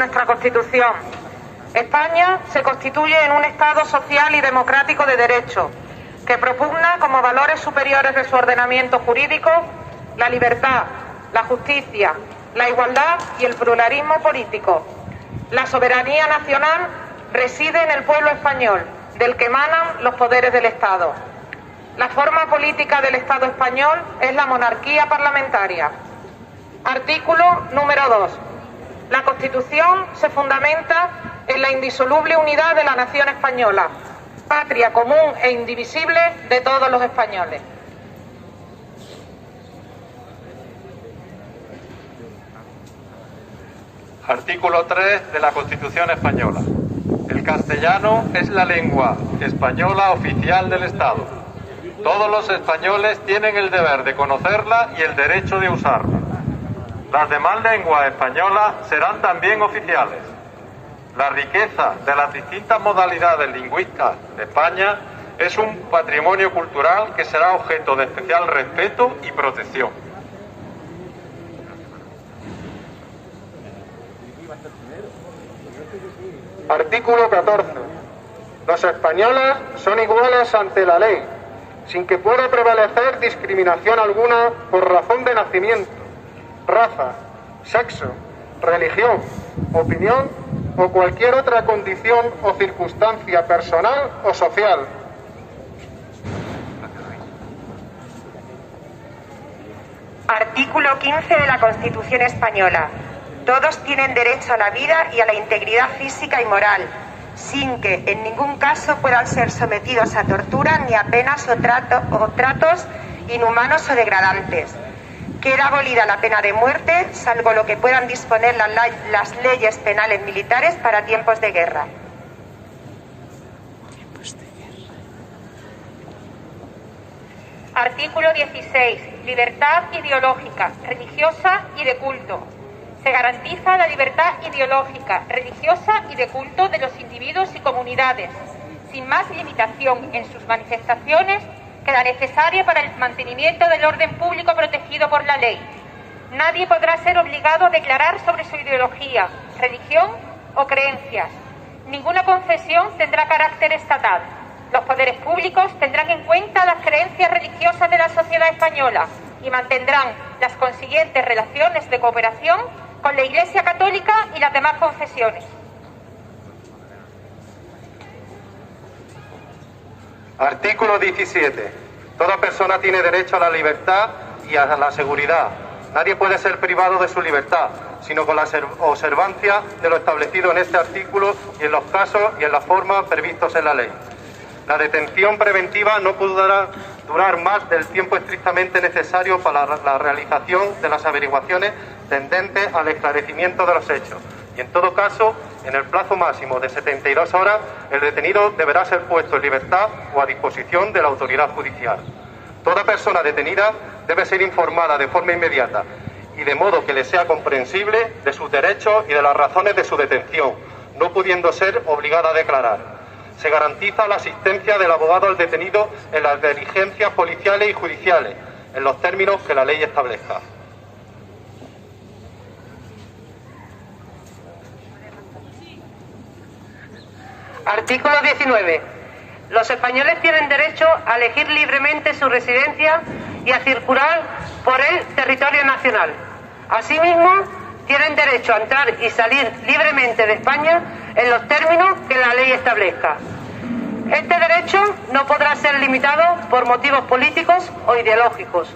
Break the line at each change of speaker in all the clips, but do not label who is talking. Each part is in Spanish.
nuestra Constitución. España se constituye en un Estado social y democrático de derecho, que propugna como valores superiores de su ordenamiento jurídico la libertad, la justicia, la igualdad y el pluralismo político. La soberanía nacional reside en el pueblo español, del que emanan los poderes del Estado. La forma política del Estado español es la monarquía parlamentaria. Artículo número 2. La Constitución se fundamenta en la indisoluble unidad de la nación española, patria común e indivisible de todos los españoles.
Artículo 3 de la Constitución española. El castellano es la lengua española oficial del Estado. Todos los españoles tienen el deber de conocerla y el derecho de usarla. Las demás lenguas españolas serán también oficiales. La riqueza de las distintas modalidades lingüísticas de España es un patrimonio cultural que será objeto de especial respeto y protección.
Artículo 14. Los españoles son iguales ante la ley, sin que pueda prevalecer discriminación alguna por razón de nacimiento, raza, sexo, religión, opinión o cualquier otra condición o circunstancia personal o social.
Artículo 15 de la Constitución española. Todos tienen derecho a la vida y a la integridad física y moral, sin que en ningún caso puedan ser sometidos a tortura ni a penas o tratos inhumanos o degradantes. Queda abolida la pena de muerte, salvo lo que puedan disponer las leyes penales militares para tiempos de guerra.
Artículo 16. Libertad ideológica, religiosa y de culto. Se garantiza la libertad ideológica, religiosa y de culto de los individuos y comunidades, sin más limitación en sus manifestaciones que la necesaria para el mantenimiento del orden público protegido por la ley. Nadie podrá ser obligado a declarar sobre su ideología, religión o creencias. Ninguna confesión tendrá carácter estatal. Los poderes públicos tendrán en cuenta las creencias religiosas de la sociedad española y mantendrán las consiguientes relaciones de cooperación con la Iglesia Católica y las demás confesiones.
Artículo 17. Toda persona tiene derecho a la libertad y a la seguridad. Nadie puede ser privado de su libertad, sino con la observancia de lo establecido en este artículo y en los casos y en las formas previstos en la ley. La detención preventiva no podrá durar más del tiempo estrictamente necesario para la realización de las averiguaciones tendentes al esclarecimiento de los hechos. Y en todo caso, en el plazo máximo de 72 horas, el detenido deberá ser puesto en libertad o a disposición de la autoridad judicial. Toda persona detenida debe ser informada de forma inmediata y de modo que le sea comprensible de sus derechos y de las razones de su detención, no pudiendo ser obligada a declarar. Se garantiza la asistencia del abogado al detenido en las diligencias policiales y judiciales, en los términos que la ley establezca.
Artículo 19. Los españoles tienen derecho a elegir libremente su residencia y a circular por el territorio nacional. Asimismo, tienen derecho a entrar y salir libremente de España en los términos que la ley establezca. Este derecho no podrá ser limitado por motivos políticos o ideológicos.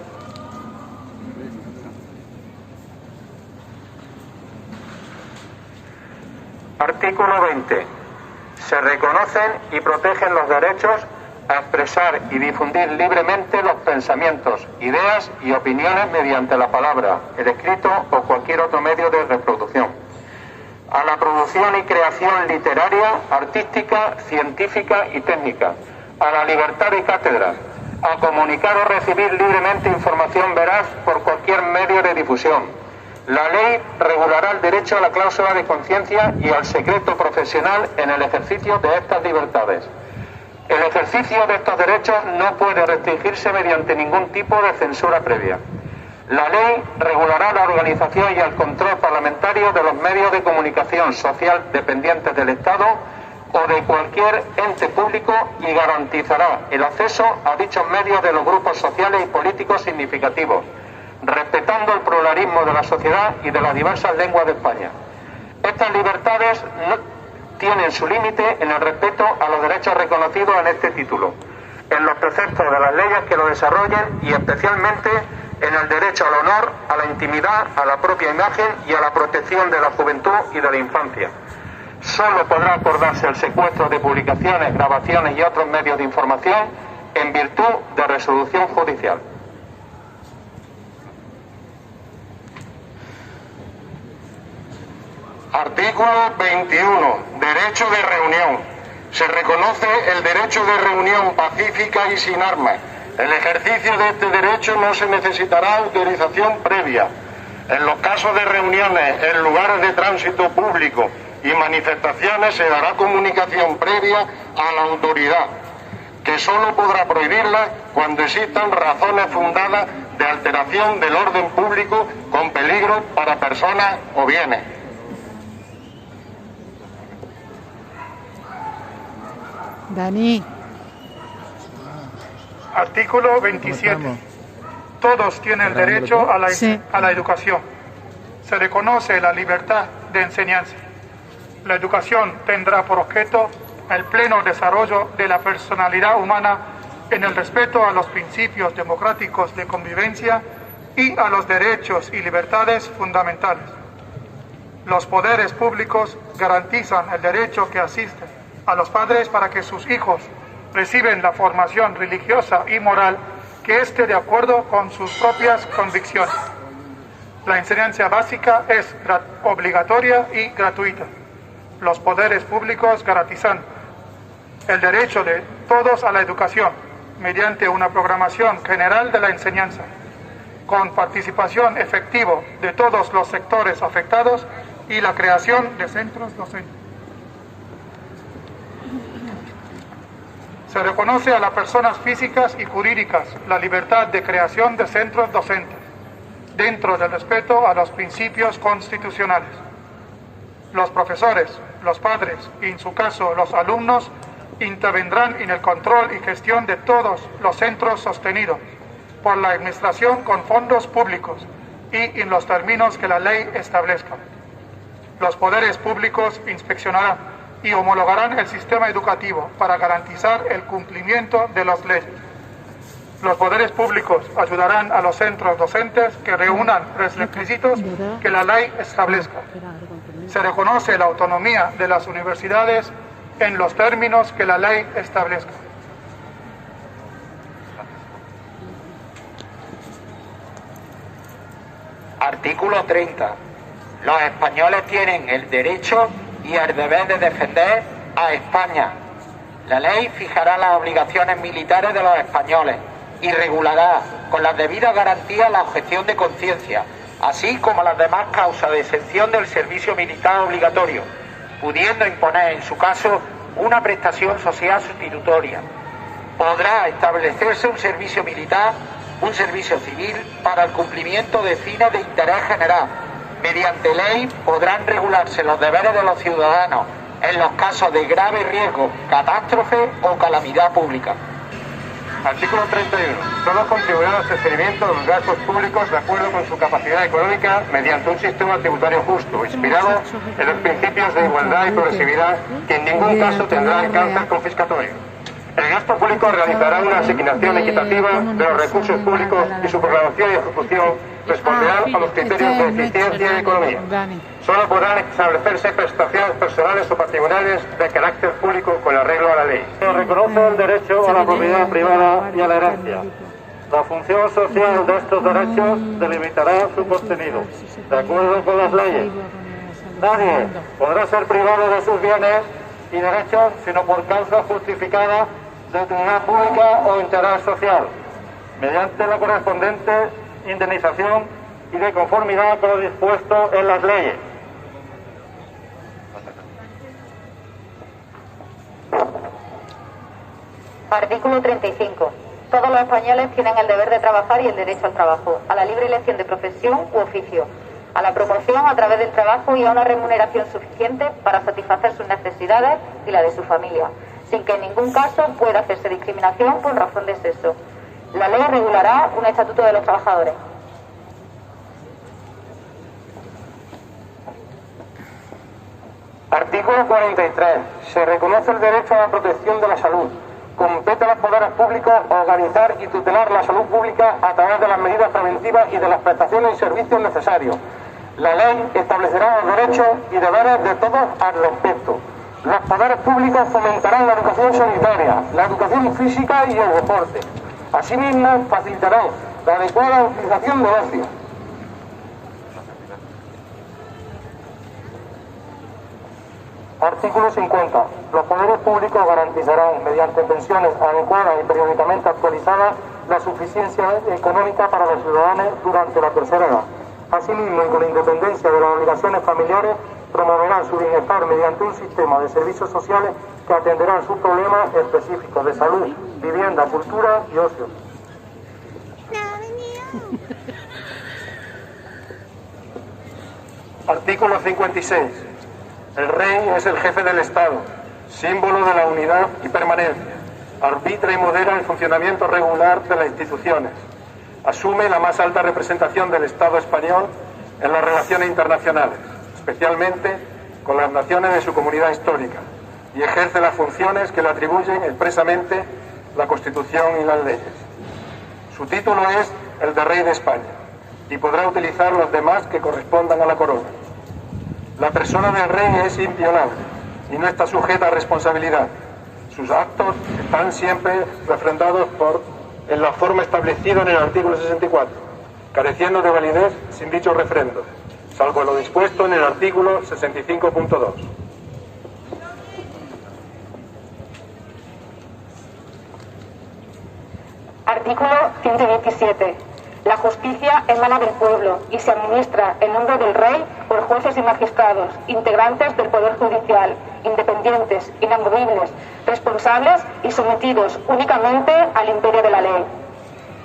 Artículo 20. Se reconocen y protegen los derechos a expresar y difundir libremente los pensamientos, ideas y opiniones mediante la palabra, el escrito o cualquier otro medio de reproducción. A la producción y creación literaria, artística, científica y técnica. A la libertad de cátedra. A comunicar o recibir libremente información veraz por cualquier medio de difusión. La ley regulará el derecho a la cláusula de conciencia y al secreto profesional en el ejercicio de estas libertades. El ejercicio de estos derechos no puede restringirse mediante ningún tipo de censura previa. La ley regulará la organización y el control parlamentario de los medios de comunicación social dependientes del Estado o de cualquier ente público y garantizará el acceso a dichos medios de los grupos sociales y políticos significativos, respetando el pluralismo de la sociedad y de las diversas lenguas de España. Estas libertades tienen su límite en el respeto a los derechos reconocidos en este título, en los preceptos de las leyes que lo desarrollen y especialmente en el derecho al honor, a la intimidad, a la propia imagen y a la protección de la juventud y de la infancia. Solo podrá acordarse el secuestro de publicaciones, grabaciones y otros medios de información en virtud de resolución judicial. Artículo 21. Derecho de reunión. Se reconoce el derecho de reunión pacífica y sin armas. El ejercicio de este derecho no se necesitará autorización previa. En los casos de reuniones en lugares de tránsito público y manifestaciones se dará comunicación previa a la autoridad, que solo podrá prohibirlas cuando existan razones fundadas de alteración del orden público con peligro para personas o bienes.
Dani.
Artículo 27. Todos tienen derecho a la educación. Se reconoce la libertad de enseñanza. La educación tendrá por objeto el pleno desarrollo de la personalidad humana en el respeto a los principios democráticos de convivencia y a los derechos y libertades fundamentales. Los poderes públicos garantizan el derecho que asiste a los padres para que sus hijos reciben la formación religiosa y moral que esté de acuerdo con sus propias convicciones. La enseñanza básica es obligatoria y gratuita. Los poderes públicos garantizan el derecho de todos a la educación mediante una programación general de la enseñanza, con participación efectiva de todos los sectores afectados y la creación de centros docentes. Se reconoce a las personas físicas y jurídicas la libertad de creación de centros docentes, dentro del respeto a los principios constitucionales. Los profesores, los padres y, en su caso, los alumnos, intervendrán en el control y gestión de todos los centros sostenidos por la Administración con fondos públicos y en los términos que la ley establezca. Los poderes públicos inspeccionarán y homologarán el sistema educativo para garantizar el cumplimiento de las leyes. Los poderes públicos ayudarán a los centros docentes que reúnan los requisitos que la ley establezca. Se reconoce la autonomía de las universidades en los términos que la ley establezca.
Artículo 30. Los españoles tienen el derecho y el deber de defender a España. La ley fijará las obligaciones militares de los españoles y regulará con las debidas garantías la objeción de conciencia, así como las demás causas de exención del servicio militar obligatorio, pudiendo imponer en su caso una prestación social sustitutoria. Podrá establecerse un servicio militar, un servicio civil para el cumplimiento de fines de interés general. Mediante ley podrán regularse los deberes de los ciudadanos en los casos de grave riesgo, catástrofe o calamidad pública.
Artículo 31. Todos contribuirán al sostenimiento de los gastos públicos de acuerdo con su capacidad económica mediante un sistema tributario justo, inspirado en los principios de igualdad y progresividad que en ningún caso tendrán carácter confiscatorio. El gasto público realizará una asignación equitativa de los recursos públicos y su programación y ejecución responderán a los criterios de eficiencia y economía. Solo podrán establecerse prestaciones personales o patrimoniales de carácter público con arreglo a la ley. Se reconoce el derecho a la propiedad privada y a la herencia. La función social de estos derechos delimitará su contenido, de acuerdo con las leyes. Nadie podrá ser privado de sus bienes y derechos sino por causa justificada de utilidad pública o interés social, mediante la correspondiente indemnización y de conformidad con lo dispuesto en las leyes.
Artículo 35. Todos los españoles tienen el deber de trabajar y el derecho al trabajo, a la libre elección de profesión u oficio, a la promoción a través del trabajo y a una remuneración suficiente para satisfacer sus necesidades y la de su familia, sin que en ningún caso pueda hacerse discriminación por razón de sexo. La ley regulará un estatuto de los trabajadores.
Artículo 43. Se reconoce el derecho a la protección de la salud. Compete a los poderes públicos organizar y tutelar la salud pública a través de las medidas preventivas y de las prestaciones y servicios necesarios. La ley establecerá los derechos y deberes de todos al respecto. Los poderes públicos fomentarán la educación sanitaria, la educación física y el deporte. Asimismo, facilitarán la adecuada utilización del ocio. Artículo 50. Los poderes públicos garantizarán, mediante pensiones adecuadas y periódicamente actualizadas, la suficiencia económica para los ciudadanos durante la tercera edad. Asimismo, y con independencia de las obligaciones familiares, promoverán su bienestar mediante un sistema de servicios sociales que atenderán sus problemas específicos de salud, vivienda, cultura y ocio. Artículo 56. El rey es el jefe del Estado, símbolo de la unidad y permanencia. Arbitra y modera el funcionamiento regular de las instituciones. Asume la más alta representación del Estado español en las relaciones internacionales, especialmente con las naciones de su comunidad histórica, y ejerce las funciones que le atribuyen expresamente la Constitución y las leyes. Su título es el de Rey de España, y podrá utilizar los demás que correspondan a la corona. La persona del rey es inviolable y no está sujeta a responsabilidad. Sus actos están siempre refrendados en la forma establecida en el artículo 64, careciendo de validez sin dicho refrendo, salvo lo dispuesto en el artículo 65.2.
Artículo 127. La justicia emana del pueblo y se administra en nombre del rey por jueces y magistrados, integrantes del Poder Judicial, independientes, inamovibles, responsables y sometidos únicamente al imperio de la ley.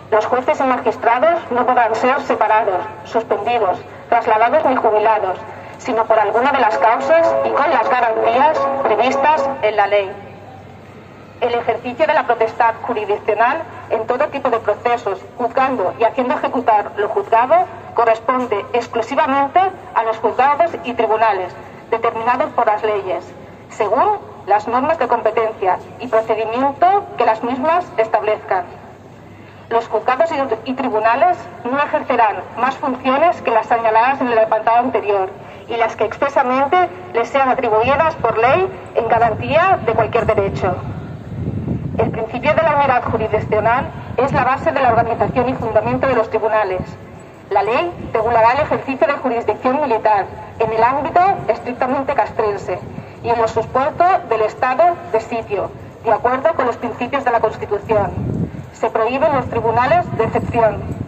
Los jueces y magistrados no podrán ser separados, suspendidos, trasladados ni jubilados, sino por alguna de las causas y con las garantías previstas en la ley. El ejercicio de la potestad jurisdiccional en todo tipo de procesos, juzgando y haciendo ejecutar lo juzgado, corresponde exclusivamente a los juzgados y tribunales, determinados por las leyes, según las normas de competencia y procedimiento que las mismas establezcan. Los juzgados y tribunales no ejercerán más funciones que las señaladas en el apartado anterior y las que expresamente les sean atribuidas por ley en garantía de cualquier derecho. El principio de la unidad jurisdiccional es la base de la organización y fundamento de los tribunales. La ley regulará el ejercicio de jurisdicción militar en el ámbito estrictamente castrense y en los supuestos del estado de sitio, de acuerdo con los principios de la Constitución. Se prohíben los tribunales de excepción.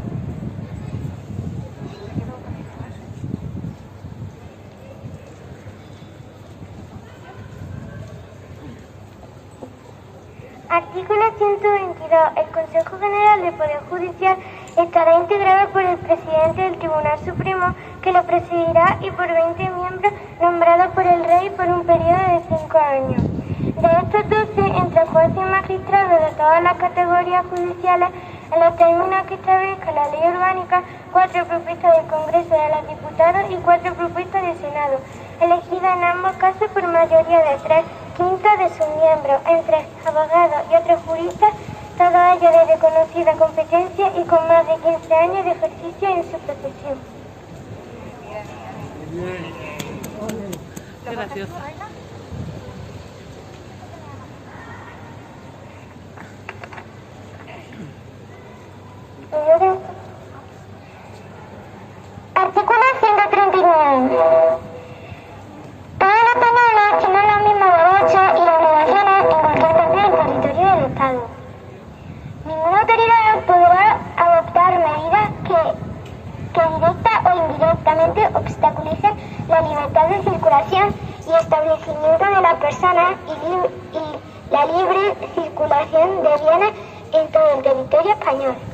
Artículo 122. El Consejo General del Poder Judicial estará integrado por el presidente del Tribunal Supremo, que lo presidirá, y por 20 miembros nombrados por el Rey por un periodo de 5 años. De estos 12, entre jueces y magistrados de todas las categorías judiciales, en los términos que establezca la ley orgánica, 4 propuestas del Congreso de los Diputados y 4 propuestas del Senado, elegidas en ambos casos por mayoría de 3/5 de sus miembros, entre abogados y otros juristas, todos ellos de reconocida competencia y con más de 15 años de ejercicio en su profesión.
Qué gracioso.
Artículo 139. Todos los españoles tienen los mismos derechos y obligaciones en cualquier parte del territorio del Estado. Ninguna autoridad podrá adoptar medidas que directa o indirectamente obstaculicen la libertad de circulación y establecimiento de las personas y la libre circulación de bienes en todo el territorio español.